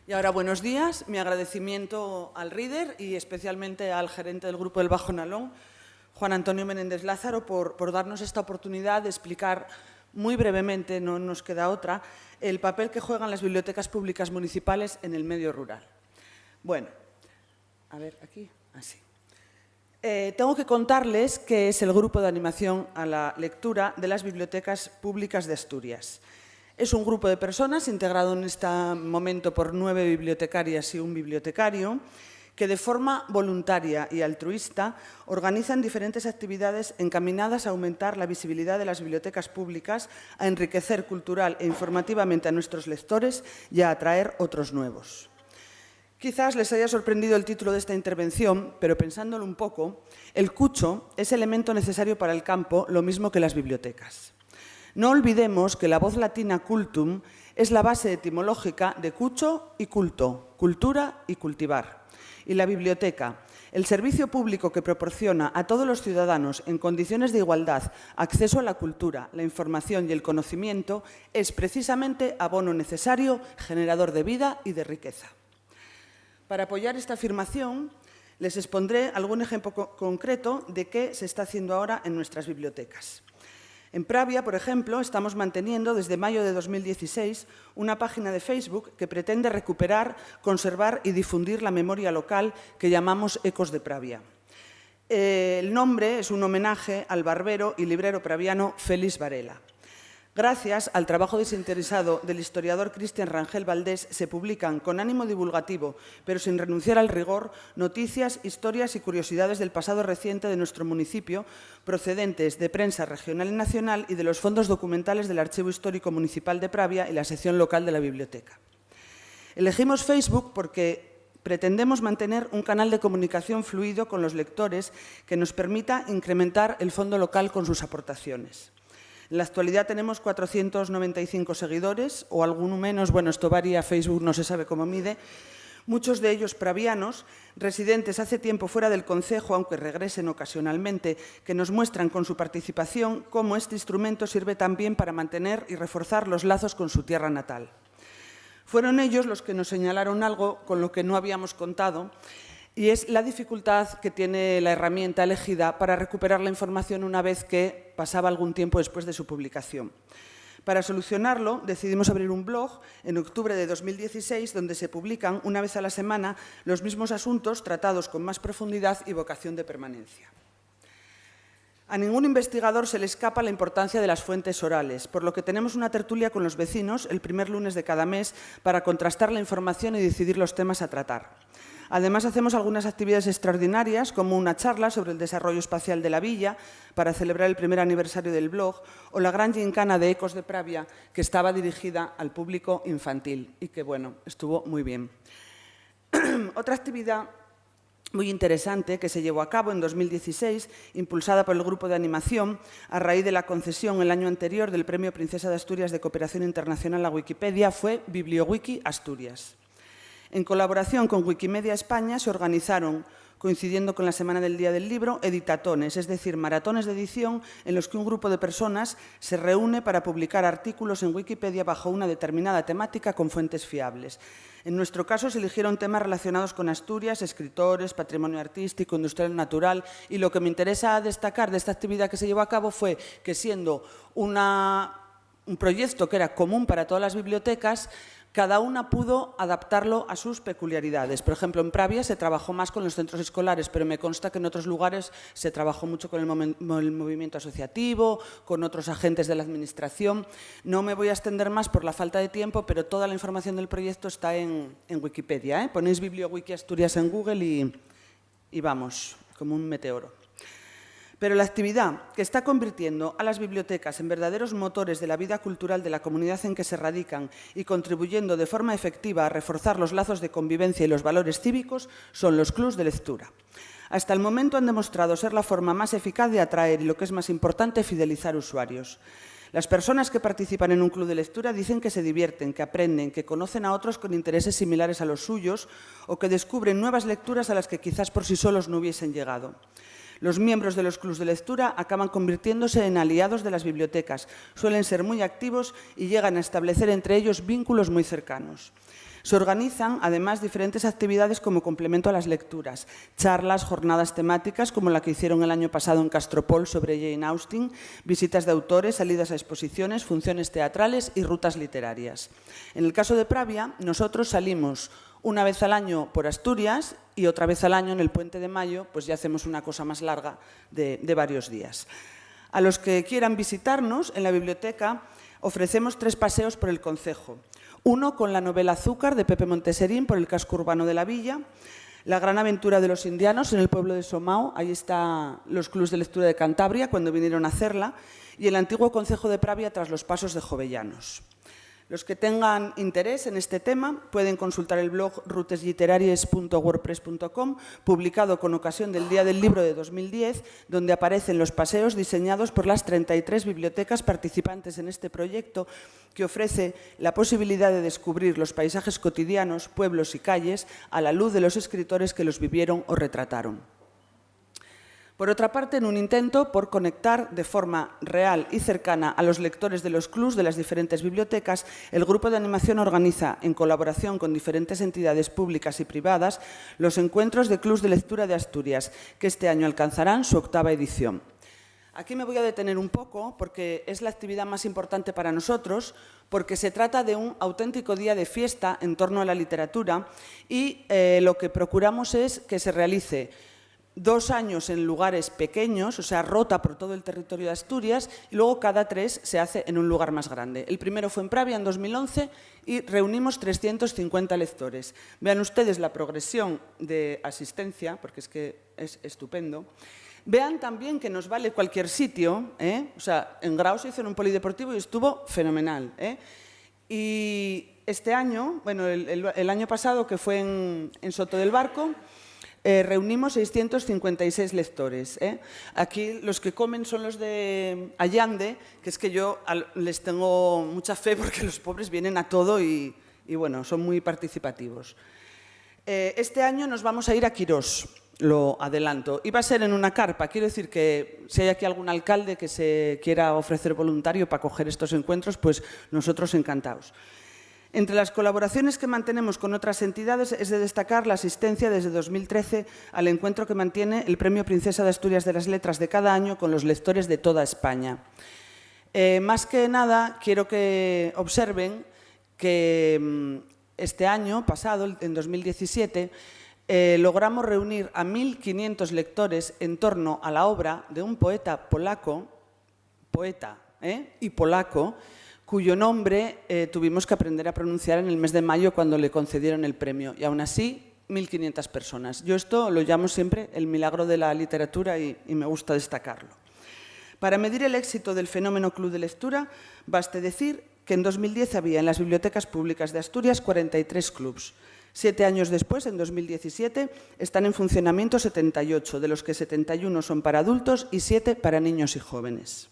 Y ahora, buenos días. Mi agradecimiento al Reader y especialmente al gerente del Grupo del Bajo Nalón, Juan Antonio Menéndez Lázaro, por darnos esta oportunidad de explicar muy brevemente, no nos queda otra, el papel que juegan las bibliotecas públicas municipales en el medio rural. Bueno, a ver, aquí, así. Tengo que contarles qué es el Grupo de Animación a la Lectura de las Bibliotecas Públicas de Asturias. Es un grupo de personas integrado en este momento por 9 bibliotecarias y un bibliotecario que de forma voluntaria y altruista organizan diferentes actividades encaminadas a aumentar la visibilidad de las bibliotecas públicas, a enriquecer cultural e informativamente a nuestros lectores y a atraer otros nuevos. Quizás les haya sorprendido el título de esta intervención, pero pensándolo un poco, el cucho es elemento necesario para el campo, lo mismo que las bibliotecas. No olvidemos que la voz latina cultum es la base etimológica de cucho y culto, cultura y cultivar. Y la biblioteca, el servicio público que proporciona a todos los ciudadanos en condiciones de igualdad acceso a la cultura, la información y el conocimiento, es precisamente abono necesario, generador de vida y de riqueza. Para apoyar esta afirmación, les expondré algún ejemplo concreto de qué se está haciendo ahora en nuestras bibliotecas. En Pravia, por ejemplo, estamos manteniendo desde mayo de 2016 una página de Facebook que pretende recuperar, conservar y difundir la memoria local que llamamos Ecos de Pravia. El nombre es un homenaje al barbero y librero praviano Félix Varela. Gracias al trabajo desinteresado del historiador Cristian Rangel Valdés, se publican con ánimo divulgativo, pero sin renunciar al rigor, noticias, historias y curiosidades del pasado reciente de nuestro municipio, procedentes de prensa regional y nacional y de los fondos documentales del Archivo Histórico Municipal de Pravia y la sección local de la biblioteca. Elegimos Facebook porque pretendemos mantener un canal de comunicación fluido con los lectores que nos permita incrementar el fondo local con sus aportaciones. En la actualidad tenemos 495 seguidores, o alguno menos, bueno, esto varía, Facebook no se sabe cómo mide, muchos de ellos pravianos, residentes hace tiempo fuera del concejo, aunque regresen ocasionalmente, que nos muestran con su participación cómo este instrumento sirve también para mantener y reforzar los lazos con su tierra natal. Fueron ellos los que nos señalaron algo con lo que no habíamos contado, y es la dificultad que tiene la herramienta elegida para recuperar la información una vez que pasaba algún tiempo después de su publicación. Para solucionarlo, decidimos abrir un blog en octubre de 2016 donde se publican una vez a la semana los mismos asuntos tratados con más profundidad y vocación de permanencia. A ningún investigador se le escapa la importancia de las fuentes orales, por lo que tenemos una tertulia con los vecinos el primer lunes de cada mes para contrastar la información y decidir los temas a tratar. Además, hacemos algunas actividades extraordinarias, como una charla sobre el desarrollo espacial de la villa para celebrar el primer aniversario del blog, o la gran gincana de Ecos de Pravia, que estaba dirigida al público infantil y que, bueno, estuvo muy bien. Otra actividad muy interesante que se llevó a cabo en 2016, impulsada por el Grupo de Animación, a raíz de la concesión el año anterior del Premio Princesa de Asturias de Cooperación Internacional a Wikipedia, fue BiblioWiki Asturias. En colaboración con Wikimedia España se organizaron, coincidiendo con la Semana del Día del Libro, editatones, es decir, maratones de edición en los que un grupo de personas se reúne para publicar artículos en Wikipedia bajo una determinada temática con fuentes fiables. En nuestro caso se eligieron temas relacionados con Asturias, escritores, patrimonio artístico, industrial natural, y lo que me interesa destacar de esta actividad que se llevó a cabo fue que, siendo un proyecto que era común para todas las bibliotecas, cada una pudo adaptarlo a sus peculiaridades. Por ejemplo, en Pravia se trabajó más con los centros escolares, pero me consta que en otros lugares se trabajó mucho con el movimiento asociativo, con otros agentes de la administración. No me voy a extender más por la falta de tiempo, pero toda la información del proyecto está en Wikipedia, ¿eh? Ponéis BiblioWiki Asturias en Google y vamos, como un meteoro. Pero la actividad que está convirtiendo a las bibliotecas en verdaderos motores de la vida cultural de la comunidad en que se radican y contribuyendo de forma efectiva a reforzar los lazos de convivencia y los valores cívicos son los clubs de lectura. Hasta el momento han demostrado ser la forma más eficaz de atraer y, lo que es más importante, fidelizar usuarios. Las personas que participan en un club de lectura dicen que se divierten, que aprenden, que conocen a otros con intereses similares a los suyos o que descubren nuevas lecturas a las que quizás por sí solos no hubiesen llegado. Los miembros de los clubs de lectura acaban convirtiéndose en aliados de las bibliotecas, suelen ser muy activos y llegan a establecer entre ellos vínculos muy cercanos. Se organizan, además, diferentes actividades como complemento a las lecturas, charlas, jornadas temáticas, como la que hicieron el año pasado en Castropol sobre Jane Austen, visitas de autores, salidas a exposiciones, funciones teatrales y rutas literarias. En el caso de Pravia, nosotros salimos una vez al año por Asturias y otra vez al año en el Puente de Mayo, pues ya hacemos una cosa más larga de varios días. A los que quieran visitarnos en la biblioteca ofrecemos 3 paseos por el concejo. Uno con la novela Azúcar de Pepe Monteserín por el casco urbano de la villa, La gran aventura de los indianos en el pueblo de Somao, ahí están los clubs de lectura de Cantabria cuando vinieron a hacerla, y el antiguo concejo de Pravia tras los pasos de Jovellanos. Los que tengan interés en este tema pueden consultar el blog rutesliteraries.wordpress.com, publicado con ocasión del Día del Libro de 2010, donde aparecen los paseos diseñados por las 33 bibliotecas participantes en este proyecto, que ofrece la posibilidad de descubrir los paisajes cotidianos, pueblos y calles a la luz de los escritores que los vivieron o retrataron. Por otra parte, en un intento por conectar de forma real y cercana a los lectores de los clubs de las diferentes bibliotecas, el Grupo de Animación organiza, en colaboración con diferentes entidades públicas y privadas, los encuentros de clubs de lectura de Asturias, que este año alcanzarán su 8ª edición. Aquí me voy a detener un poco porque es la actividad más importante para nosotros, porque se trata de un auténtico día de fiesta en torno a la literatura y lo que procuramos es que se realice 2 años en lugares pequeños, o sea, rota por todo el territorio de Asturias, y luego cada 3 se hace en un lugar más grande. El primero fue en Pravia en 2011 y reunimos 350 lectores. Vean ustedes la progresión de asistencia, porque es que es estupendo. Vean también que nos vale cualquier sitio, o sea, en Grau se hizo en un polideportivo y estuvo fenomenal. Y este año, bueno, el año pasado, que fue en Soto del Barco, reunimos 656 lectores. Aquí los que comen son los de Allande, que es que yo les tengo mucha fe porque los pobres vienen a todo y bueno, son muy participativos. Este año nos vamos a ir a Quirós, lo adelanto. Y va a ser en una carpa. Quiero decir que si hay aquí algún alcalde que se quiera ofrecer voluntario para coger estos encuentros, pues nosotros encantados. Entre las colaboraciones que mantenemos con otras entidades es de destacar la asistencia desde 2013 al encuentro que mantiene el Premio Princesa de Asturias de las Letras de cada año con los lectores de toda España. Más que nada, quiero que observen que este año pasado, en 2017, logramos reunir a 1.500 lectores en torno a la obra de un poeta polaco, y polaco, cuyo nombre tuvimos que aprender a pronunciar en el mes de mayo cuando le concedieron el premio. Y aún así, 1.500 personas. Yo esto lo llamo siempre el milagro de la literatura y me gusta destacarlo. Para medir el éxito del fenómeno Club de Lectura, baste decir que en 2010 había en las bibliotecas públicas de Asturias 43 clubs. 7 años después, en 2017, están en funcionamiento 78, de los que 71 son para adultos y 7 para niños y jóvenes.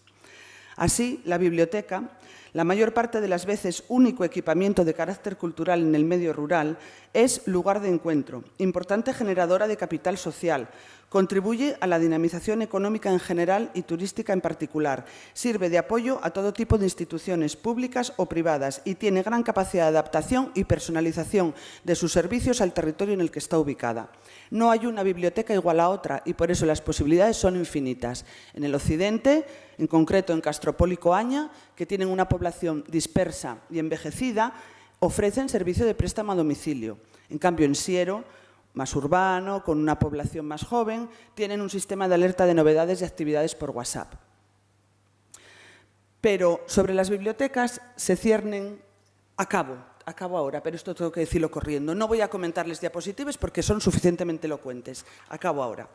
Así, la biblioteca, la mayor parte de las veces único equipamiento de carácter cultural en el medio rural, es lugar de encuentro, importante generadora de capital social, contribuye a la dinamización económica en general y turística en particular, sirve de apoyo a todo tipo de instituciones públicas o privadas y tiene gran capacidad de adaptación y personalización de sus servicios al territorio en el que está ubicada. No hay una biblioteca igual a otra y por eso las posibilidades son infinitas. En el occidente, en concreto en Castropol y Coaña, que tienen una población dispersa y envejecida, ofrecen servicio de préstamo a domicilio. En cambio, en Siero, más urbano, con una población más joven, tienen un sistema de alerta de novedades y actividades por WhatsApp. Pero sobre las bibliotecas se ciernen, acabo ahora, pero esto tengo que decirlo corriendo. No voy a comentarles diapositivas porque son suficientemente elocuentes. Acabo ahora.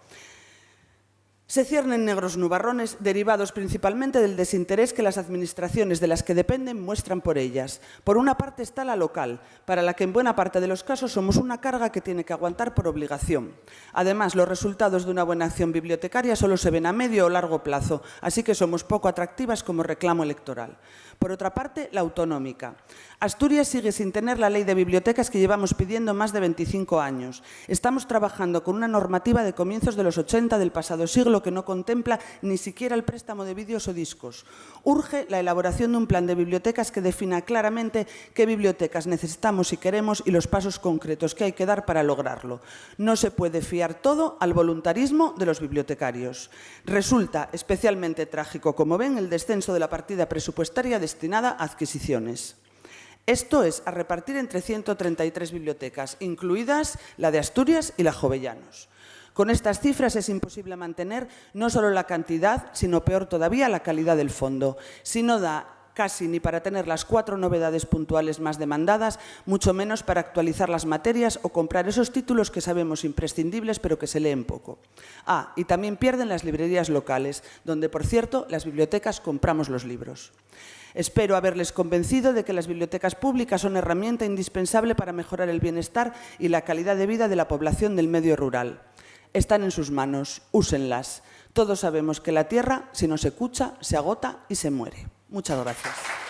Se ciernen negros nubarrones derivados principalmente del desinterés que las administraciones de las que dependen muestran por ellas. Por una parte está la local, para la que en buena parte de los casos somos una carga que tiene que aguantar por obligación. Además, los resultados de una buena acción bibliotecaria solo se ven a medio o largo plazo, así que somos poco atractivas como reclamo electoral. Por otra parte, la autonómica. Asturias sigue sin tener la ley de bibliotecas que llevamos pidiendo más de 25 años. Estamos trabajando con una normativa de comienzos de los 80 del pasado siglo lo que no contempla ni siquiera el préstamo de vídeos o discos. Urge la elaboración de un plan de bibliotecas que defina claramente qué bibliotecas necesitamos y queremos y los pasos concretos que hay que dar para lograrlo. No se puede fiar todo al voluntarismo de los bibliotecarios. Resulta especialmente trágico, como ven, el descenso de la partida presupuestaria destinada a adquisiciones. Esto es a repartir entre 133 bibliotecas, incluidas la de Asturias y la Jovellanos. Con estas cifras es imposible mantener no solo la cantidad, sino peor todavía la calidad del fondo. Si no da casi ni para tener las 4 novedades puntuales más demandadas, mucho menos para actualizar las materias o comprar esos títulos que sabemos imprescindibles pero que se leen poco. Ah, y también pierden las librerías locales, donde, por cierto, las bibliotecas compramos los libros. Espero haberles convencido de que las bibliotecas públicas son herramienta indispensable para mejorar el bienestar y la calidad de vida de la población del medio rural. Están en sus manos, úsenlas. Todos sabemos que la tierra, si no se cucha, se agota y se muere. Muchas gracias.